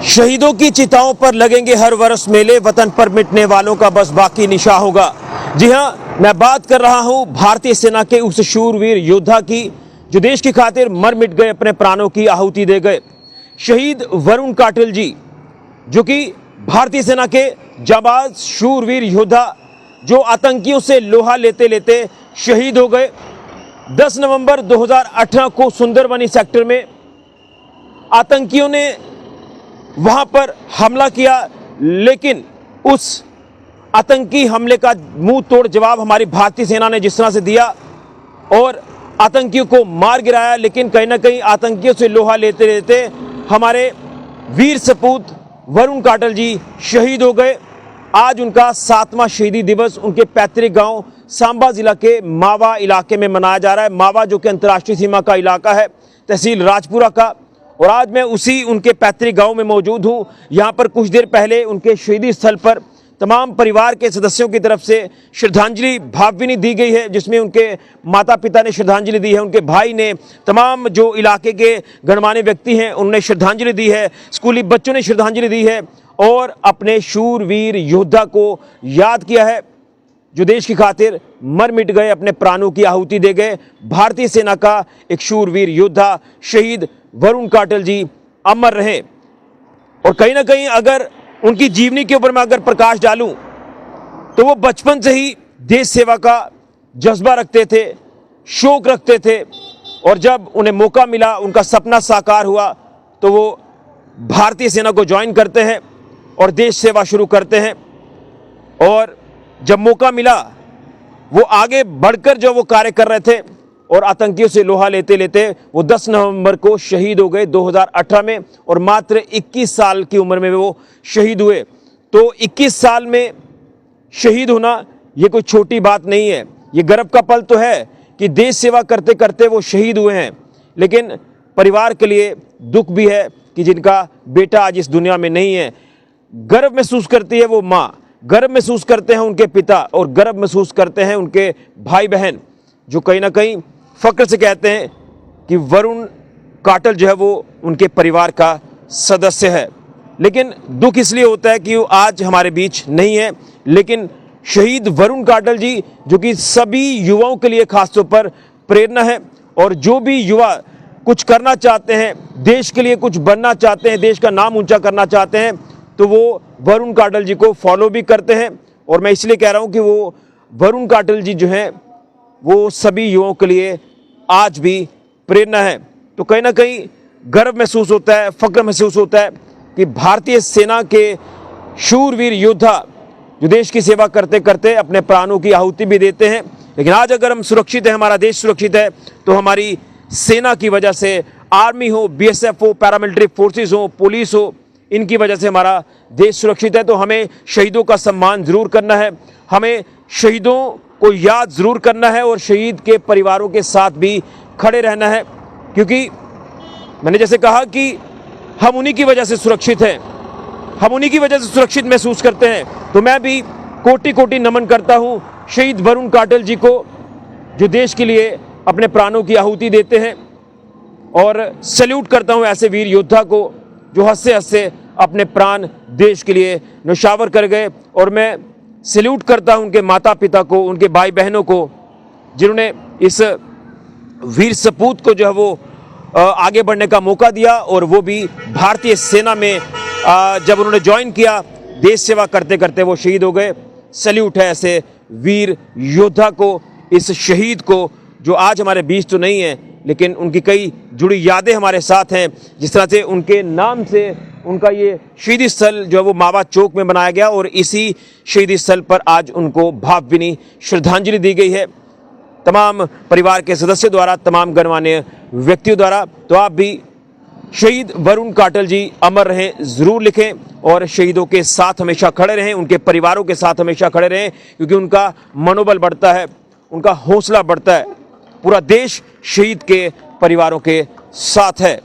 शहीदों की चिताओं पर लगेंगे हर वर्ष मेले, वतन पर मिटने वालों का बस बाकी निशा होगा। जी हां, मैं बात कर रहा हूं भारतीय सेना के उस शूरवीर योद्धा की जो देश की खातिर मर मिट गए, अपने प्राणों की आहुति दे गए। शहीद वरुण काटिल जी, जो कि भारतीय सेना के जाबाज शूरवीर योद्धा, जो आतंकियों से लोहा लेते लेते शहीद हो गए। 10 नवंबर 2018 को सुंदरबनी सेक्टर में आतंकियों ने वहां पर हमला किया, लेकिन उस आतंकी हमले का मुंह तोड़ जवाब हमारी भारतीय सेना ने जिस तरह से दिया और आतंकियों को मार गिराया, लेकिन कहीं ना कहीं आतंकियों से लोहा लेते लेते हमारे वीर सपूत वरुण काटिल जी शहीद हो गए। आज उनका 7वां शहीदी दिवस उनके पैतृक गांव सांबा जिला के मावा इलाके में मनाया जा रहा है। मावा जो कि अंतर्राष्ट्रीय सीमा का इलाका है, तहसील राजपुरा का, और आज मैं उसी उनके पैतृक गांव में मौजूद हूं। यहां पर कुछ देर पहले उनके शहीदी स्थल पर तमाम परिवार के सदस्यों की तरफ से श्रद्धांजलि भावभीनी दी गई है, जिसमें उनके माता पिता ने श्रद्धांजलि दी है, उनके भाई ने, तमाम जो इलाके के गणमान्य व्यक्ति हैं उन्होंने श्रद्धांजलि दी है, स्कूली बच्चों ने श्रद्धांजलि दी है और अपने शूरवीर योद्धा को याद किया है जो देश की खातिर मर मिट गए, अपने प्राणों की आहुति दे गए। भारतीय सेना का एक शूरवीर योद्धा शहीद वरुण काटिल जी अमर रहे। और कहीं ना कहीं अगर उनकी जीवनी के ऊपर मैं अगर प्रकाश डालूं तो वो बचपन से ही देश सेवा का जज्बा रखते थे, शौक रखते थे, और जब उन्हें मौका मिला, उनका सपना साकार हुआ, तो वो भारतीय सेना को ज्वाइन करते हैं और देश सेवा शुरू करते हैं। और जब मौका मिला वो आगे बढ़कर जो वो कार्य कर रहे थे और आतंकियों से लोहा लेते लेते वो 10 नवंबर को शहीद हो गए 2018 में, और मात्र 21 साल की उम्र में वो शहीद हुए। तो 21 साल में शहीद होना ये कोई छोटी बात नहीं है। ये गर्व का पल तो है कि देश सेवा करते करते वो शहीद हुए हैं, लेकिन परिवार के लिए दुख भी है कि जिनका बेटा आज इस दुनिया में नहीं है। गर्व महसूस करती है वो माँ, गर्व महसूस करते हैं उनके पिता, और गर्व महसूस करते हैं उनके भाई बहन, जो कहीं ना कहीं फक्र से कहते हैं कि वरुण काटिल जो है वो उनके परिवार का सदस्य है। लेकिन दुख इसलिए होता है कि वो आज हमारे बीच नहीं है, लेकिन शहीद वरुण काटिल जी जो कि सभी युवाओं के लिए खासतौर पर प्रेरणा है, और जो भी युवा कुछ करना चाहते हैं, देश के लिए कुछ बनना चाहते हैं, देश का नाम ऊंचा करना चाहते हैं, तो वो वरुण काटिल जी को फॉलो भी करते हैं। और मैं इसलिए कह रहा हूं कि वो वरुण काटिल जी जो हैं वो सभी युवाओं के लिए आज भी प्रेरणा है। तो कहीं ना कहीं गर्व महसूस होता है, फक्र महसूस होता है कि भारतीय सेना के शूरवीर योद्धा जो देश की सेवा करते करते अपने प्राणों की आहुति भी देते हैं, लेकिन आज अगर हम सुरक्षित हैं, हमारा देश सुरक्षित है, तो हमारी सेना की वजह से, आर्मी हो, बीएसएफ हो, पैरामिलिट्री फोर्सेस हो, पुलिस हो, इनकी वजह से हमारा देश सुरक्षित है। तो हमें शहीदों का सम्मान जरूर करना है, हमें शहीदों को याद जरूर करना है और शहीद के परिवारों के साथ भी खड़े रहना है, क्योंकि मैंने जैसे कहा कि हम उन्हीं की वजह से सुरक्षित हैं, हम उन्हीं की वजह से सुरक्षित महसूस करते हैं। तो मैं भी कोटि कोटि नमन करता हूं शहीद वरुण काटिल जी को, जो देश के लिए अपने प्राणों की आहुति देते हैं, और सैल्यूट करता हूं ऐसे वीर योद्धा को जो हंसते हंसते अपने प्राण देश के लिए न्यौछावर कर गए। और मैं सैल्यूट करता हूं उनके माता पिता को, उनके भाई बहनों को, जिन्होंने इस वीर सपूत को जो है वो आगे बढ़ने का मौका दिया, और वो भी भारतीय सेना में जब उन्होंने ज्वाइन किया, देश सेवा करते करते वो शहीद हो गए। सैल्यूट है ऐसे वीर योद्धा को, इस शहीद को, जो आज हमारे बीच तो नहीं है, लेकिन उनकी कई जुड़ी यादें हमारे साथ हैं। जिस तरह से उनके नाम से उनका ये शहीदी स्थल जो है वो मावा चौक में बनाया गया, और इसी शहीदी स्थल पर आज उनको भावभीनी श्रद्धांजलि दी गई है तमाम परिवार के सदस्यों द्वारा, तमाम गणमान्य व्यक्तियों द्वारा। तो आप भी शहीद वरुण काटिल जी अमर रहें जरूर लिखें, और शहीदों के साथ हमेशा खड़े रहें, उनके परिवारों के साथ हमेशा खड़े रहें, क्योंकि उनका मनोबल बढ़ता है, उनका हौसला बढ़ता है। पूरा देश शहीद के परिवारों के साथ है।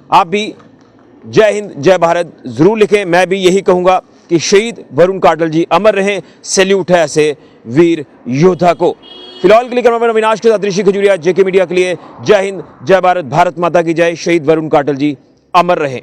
आप भी जय हिंद जय भारत जरूर लिखें। मैं भी यही कहूंगा कि शहीद वरुण काटिल जी अमर रहें, सैल्यूट है ऐसे वीर योद्धा को। फिलहाल के लिए कैमरामैन अविनाश के साथ ऋषि खजूरिया, जेके मीडिया के लिए जय हिंद जय भारत, भारत माता की जय। शहीद वरुण काटिल जी अमर रहें।